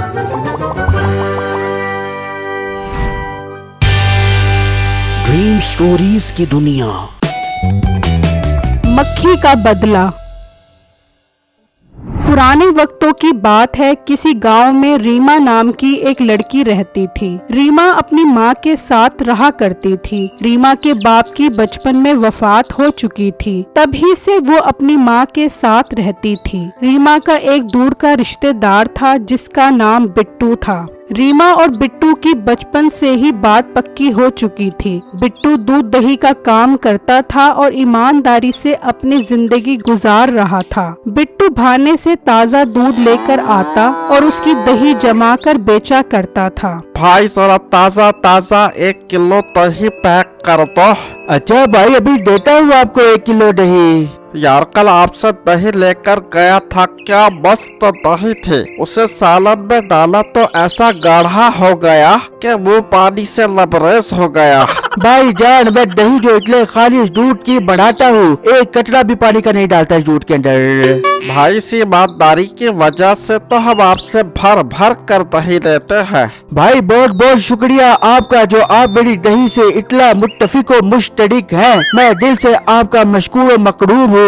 Dream stories की दुनिया। मक्खी का बदला। पुराने वक्तों की बात है। किसी गांव में रीमा नाम की एक लड़की रहती थी। रीमा अपनी माँ के साथ रहा करती थी। रीमा के बाप की बचपन में वफात हो चुकी थी, तभी से वो अपनी माँ के साथ रहती थी। रीमा का एक दूर का रिश्तेदार था जिसका नाम बिट्टू था। रीमा और बिट्टू की बचपन से ही बात पक्की हो चुकी थी। बिट्टू दूध दही का काम करता था और ईमानदारी से अपनी जिंदगी गुजार रहा था। बिट्टू भाने से ताज़ा दूध लेकर आता और उसकी दही जमा कर बेचा करता था। भाई जरा ताज़ा ताज़ा 1 किलो दही पैक कर दो। अच्छा भाई, अभी देता हूँ आपको 1 किलो दही। यार कल आपसे दही लेकर गया था, क्या मस्त दही थे। उसे सालन में डाला तो ऐसा गाढ़ा हो गया कि मुंह पानी से लबरेज हो गया। भाई जान, मैं दही जो इतने खालिश दूध की बढ़ाता हूँ, 1 कतरा भी पानी का नहीं डालता इस दूध के अंदर। भाई इसी ईमानदारी की वजह से तो हम आपसे भर भर कर दही लेते हैं। भाई बहुत बहुत शुक्रिया आपका, जो आप मेरी दही से इतना मुत्तफिक व मुश्तरिक हैं। मैं दिल से आपका मशकूर व मकरूब हूँ।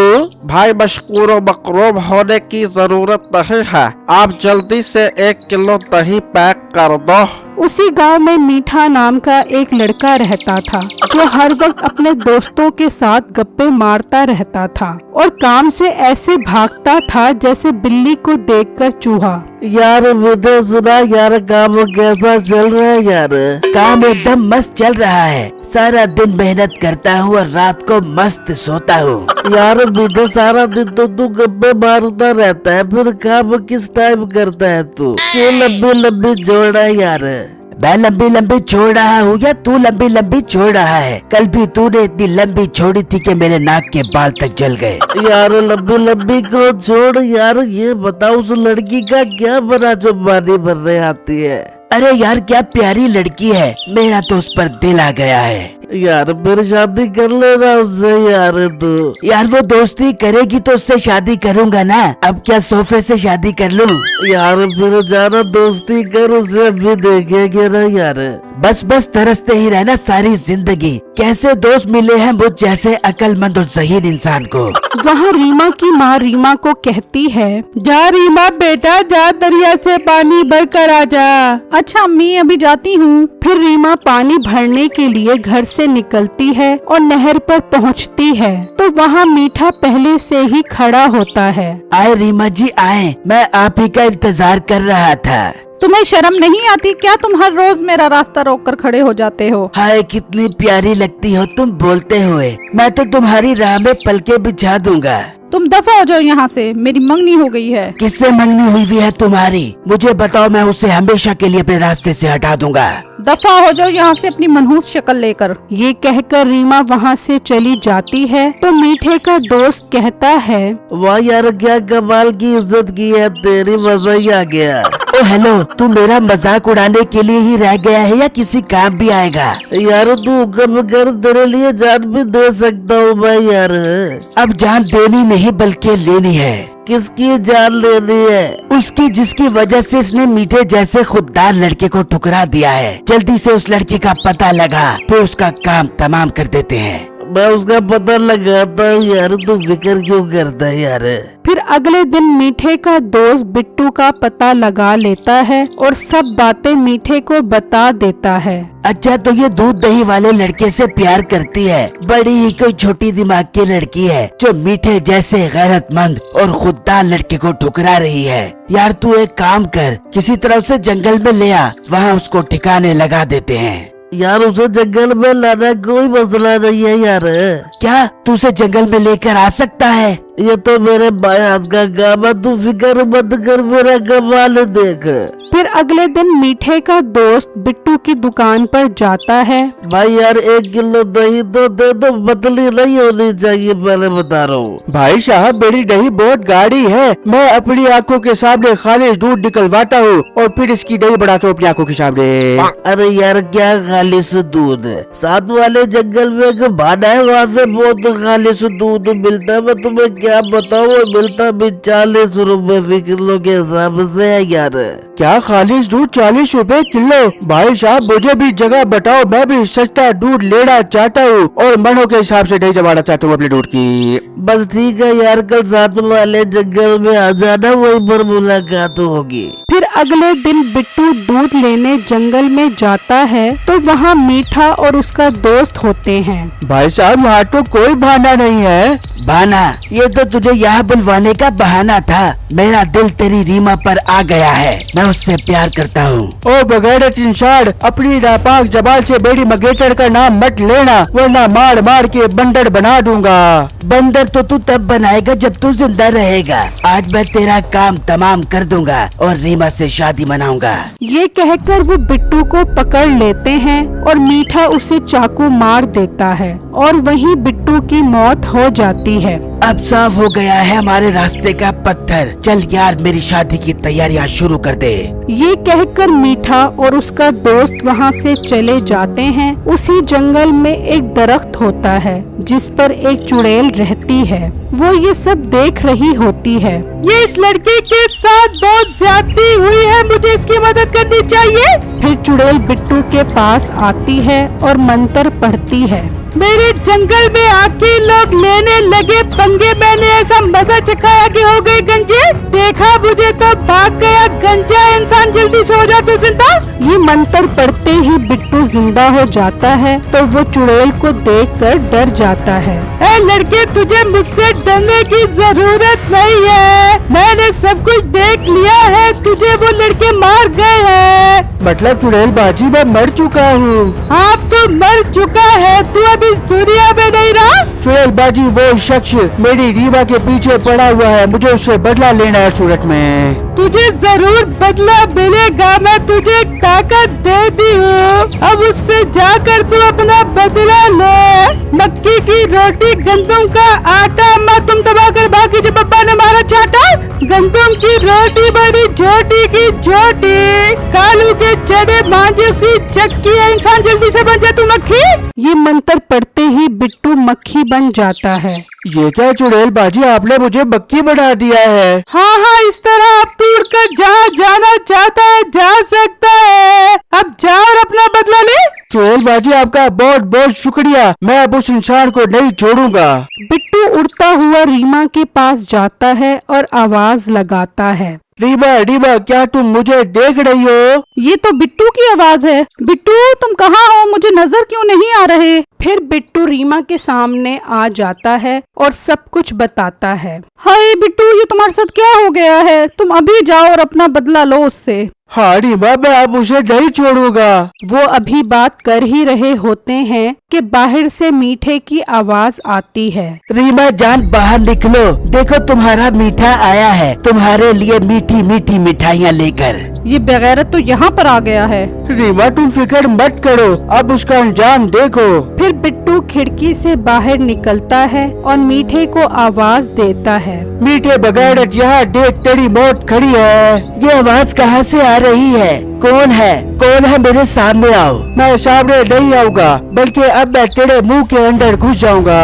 भाई मशकूर व मकरूब होने की जरूरत नहीं है, आप जल्दी से 1 किलो दही पैक कर दो। उसी गांव में मीठा नाम का एक लड़का रहता था जो हर वक्त अपने दोस्तों के साथ गप्पे मारता रहता था और काम से ऐसे भागता था जैसे बिल्ली को देखकर चूहा। यार मुझे सुना यार, काम कैसा चल रहा है? यार काम एकदम मस्त चल रहा है। सारा दिन मेहनत करता हूँ और रात को मस्त सोता हूँ। यार मुझे सारा दिन तो तू गप्पे मारता रहता है, फिर काम किस टाइम करता है तू? क्यों लंबी लंबी जोड़ रहा है यार? मैं लंबी लंबी छोड़ रहा हूँ या तू लंबी लंबी छोड़ रहा है? कल भी तूने इतनी लंबी छोड़ी थी कि मेरे नाक के बाल तक जल गए। यार लंबी लंबी को छोड़ यार, ये बताओ उस लड़की का क्या बना जो पानी भरने आती है? अरे यार क्या प्यारी लड़की है, मेरा तो उस पर दिल आ गया है। यार फिर शादी कर लेना उससे यार तू। यार वो दोस्ती करेगी तो उससे शादी करूंगा ना, अब क्या सोफे से शादी कर लूं? यार फिर जाना दोस्ती कर, उसे भी देखेंगे ना यार। बस बस तरसते ही रहना सारी जिंदगी। कैसे दोस्त मिले हैं मुझ जैसे अक्लमंद और ज़हीन इंसान को। वहाँ रीमा की माँ रीमा को कहती है, जा रीमा बेटा जा, दरिया से पानी भर कर आ जा। अच्छा अम्मी अभी जाती हूँ। फिर रीमा पानी भरने के लिए घर से निकलती है और नहर पर पहुँचती है तो वहाँ मीठा पहले से ही खड़ा होता है। आए रीमा जी आए, मैं आप ही का इंतजार कर रहा था। तुम्हें शर्म नहीं आती क्या? तुम हर रोज मेरा रास्ता रोक कर खड़े हो जाते हो। हाय कितनी प्यारी लगती हो तुम बोलते हुए। मैं तो तुम्हारी राह में पलके बिछा दूंगा। तुम दफा हो जाओ यहाँ से, मेरी मंगनी हो गई है। किससे मंगनी हुई है तुम्हारी? मुझे बताओ, मैं उसे हमेशा के लिए अपने रास्ते से हटा दूंगा। दफा हो जाओ यहाँ से अपनी मनहूस शक्ल लेकर। ये कहकर रीमा वहाँ से चली जाती है तो मीठे का दोस्त कहता है, वाह यार क्या कमाल की इज्जत की है तेरी, मजा ही आ गया। ओ हेलो, तू मेरा मजाक उड़ाने के लिए ही रह गया है या किसी काम भी आएगा? यार तू हुक्म कर, तेरे लिए जान भी दे सकता हूँ मैं यार। अब जान देनी नहीं बल्कि लेनी है। किसकी जान लेनी है? उसकी जिसकी वजह से इसने मीठे जैसे खुददार लड़के को ठुकरा दिया है। जल्दी से उस लड़के का पता लगा, फिर उसका काम तमाम कर देते हैं। मैं उसका पता लगाता हूँ यार, तू फिक्र क्यों करता है यार? फिर अगले दिन मीठे का दोस्त बिट्टू का पता लगा लेता है और सब बातें मीठे को बता देता है। अच्छा तो ये दूध दही वाले लड़के से प्यार करती है। बड़ी ही कोई छोटी दिमाग की लड़की है जो मीठे जैसे गैरतमंद और खुददार लड़के को ठुकरा रही है। यार तू एक काम कर, किसी तरह से जंगल में ले आ, वहाँ उसको ठिकाने लगा देते हैं। यार उसे जंगल में लाना कोई मसला नहीं है यार। क्या तू उसे जंगल में लेकर आ सकता है? ये तो मेरे बाएं हाथ का काम है, तू फिक्र मत कर, मेरा कमाल देख। फिर अगले दिन मीठे का दोस्त बिट्टू की दुकान पर जाता है। भाई यार 1 किलो दही तो दे दो, पतली नहीं होनी चाहिए, पहले बता रहा हूँ। भाई साहब मेरी दही बहुत गाढ़ी है, मैं अपनी आंखों के सामने खालिश दूध निकलवाता हूँ और फिर इसकी दही बढ़ाता हूँ अपनी आंखों के सामने। अरे यार क्या खालिश दूध? साथ वाले जंगल में एक भाना है, वहाँ से बहुत खालिश दूध मिलता है। मैं तुम्हें क्या क्या बताओ, वो मिलता भी 40 रुपए फी किलो के हिसाब से है यार। क्या खालिश दूध 40 रुपए किलो? भाई साहब मुझे भी जगह बताओ, मैं भी सस्ता दूध लेना चाहता हूँ और मनों के हिसाब से दही जमाना चाहता हूँ अपने दूध की। बस ठीक है यार, कल साथ वाले जंगल में आ जाना, वहीं पर मुलाकात होगी। फिर अगले दिन बिट्टू दूध लेने जंगल में जाता है तो वहाँ मीठा और उसका दोस्त होते हैं। भाई साहब यहाँ तो कोई बहाना नहीं है। बहाना? ये तो तुझे यहाँ बुलवाने का बहाना था। मेरा दिल तेरी रीमा पर आ गया है, मैं उससे प्यार करता हूँ। ओ बगैरत इंसान, अपनी नापाक जबान से मेरी मंगेतर का नाम मत लेना, वरना मार मार के बंदर बना दूंगा। बंदर तो तू तब बनाएगा जब तू जिंदा रहेगा। आज मैं तेरा काम तमाम कर दूंगा और रीमा से शादी मनाऊंगा। ये कहकर वो बिट्टू को पकड़ लेते हैं और मीठा उसे चाकू मार देता है और वहीं बिट्टू की मौत हो जाती है। अब साफ हो गया है हमारे रास्ते का पत्थर। चल यार, मेरी शादी की तैयारियां शुरू कर दे। ये कहकर मीठा और उसका दोस्त वहाँ से चले जाते हैं। उसी जंगल में एक दरख्त होता है जिस पर एक चुड़ैल रहती है। वो ये सब देख रही होती है। ये इस लड़के के साथ बहुत ज्यादती हुई है, मुझे इसकी मदद करनी चाहिए। फिर चुड़ैल बिट्टू के पास आती है और मंत्र पढ़ती है। मेरे जंगल में आके लोग लेने लगे पंगे, मैंने ऐसा मजा चखाया कि हो गए गंजे। देखा मुझे तो भाग गया गंजा इंसान, जल्दी सो जा तू जिंदा। ये मंत्र पढ़ते ही बिट्टू जिंदा हो जाता है तो वो चुड़ैल को देखकर डर जाता है। ए लड़के, तुझे मुझसे डरने की जरूरत नहीं है, मैंने सब कुछ देख लिया है, तुझे वो लड़के मार गए हैं। मतलब चुड़ैल बाजी मैं मर चुका हूँ। आप तो मर चुका है, तू अब इस दुनिया में नहीं रहा। चुड़ैल बाजी वो शख्स मेरी रीवा के पीछे पड़ा हुआ है, मुझे उससे बदला लेना है सूरत में। तुझे जरूर बदला मिलेगा, मैं तुझे ताकत दे दी हूँ, अब उससे जाकर तू अपना बदला ले। मक्की की रोटी गंदम का आटा मैं तुम दबा कर भागी जब पप्पा ने मारा चाटा। गंदम की रोटी बड़ी छोटी की छोटी, कालू के चने मांझू की चक्की, इंसान जल्दी से बन जा तू मक्खी। ये मंत्र पढ़ते ही बिट्टू मक्खी बन जाता है। ये क्या चुड़ैल बाजी, आपने मुझे मक्खी बना दिया है। हाँ हाँ, इस तरह आप तो उड़कर जहाँ जाना चाहता है जा सकता है, अब जाओ और अपना बदला ले। चुड़ैल बाजी आपका बहुत बहुत शुक्रिया, मैं अब उस इंसान को नहीं छोड़ूंगा। बिट्टू उड़ता हुआ रीमा के पास जाता है और आवाज लगाता है। रीमा रीमा, क्या तुम मुझे देख रही हो? ये तो बिट्टू की आवाज है। बिट्टू तुम कहाँ हो, मुझे नजर क्यों नहीं आ रहे? फिर बिट्टू रीमा के सामने आ जाता है और सब कुछ बताता है। हाय बिट्टू, ये तुम्हारे साथ क्या हो गया है? तुम अभी जाओ और अपना बदला लो उससे। हाँ रीमा, मैं अब उसे नहीं छोड़ूंगा। वो अभी बात कर ही रहे होते हैं कि बाहर से मीठे की आवाज आती है। रीमा जान, बाहर निकलो, देखो तुम्हारा मीठा आया है, तुम्हारे लिए मीठी मीठी मिठाइयाँ लेकर। ये बेगैरत तो यहाँ पर आ गया है। रीमा तुम फिक्र मत करो, अब उसका अंजाम देखो। फिर बिट्टू खिड़की से बाहर निकलता है और मीठे को आवाज देता है। मीठे बगैरत, यहाँ देख तेरी मौत खड़ी है। ये आवाज कहाँ से आ रही है? कौन है? कौन है? मेरे सामने आओ। मैं सामने नहीं आऊंगा, बल्कि अब मैं तेरे मुंह के अंदर घुस जाऊंगा।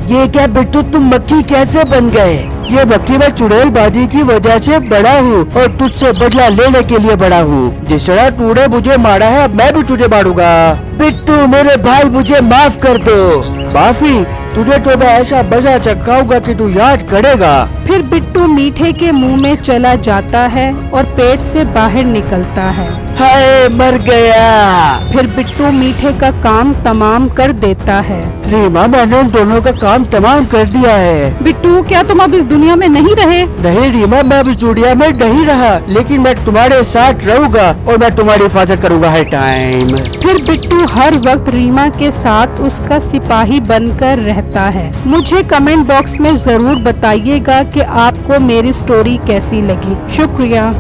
ये क्या बिट्टू, तुम मक्खी कैसे बन गए? ये मक्खी मैं चुड़ैल बाजी की वजह से बड़ा हूँ और तुझसे बदला लेने के लिए बड़ा हूँ। जिस तरह तूने मुझे मारा है, मैं भी तुझे मारूंगा। बिट्टू मेरे भाई, मुझे माफ कर दो। माफी? तुझे तो मैं ऐसा मजा चखाऊंगा कि तू याद करेगा। फिर बिट्टू मीठे के मुंह में चला जाता है और पेट से बाहर निकलता है। हाय, मर गया। फिर बिट्टू मीठे का काम तमाम कर देता है। रीमा, मैंने उन दोनों का काम तमाम कर दिया है। बिट्टू, क्या तुम अब इस दुनिया में नहीं रहे? नहीं रीमा, मैं अब इस दुनिया में नहीं रहा, लेकिन मैं तुम्हारे साथ रहूंगा और मैं तुम्हारी हिफाजत करूंगा हर टाइम। फिर बिट्टू हर वक्त रीमा के साथ उसका सिपाही बनकर रहता है। मुझे कमेंट बॉक्स में जरूर बताइएगा कि आपको मेरी स्टोरी कैसी लगी। शुक्रिया।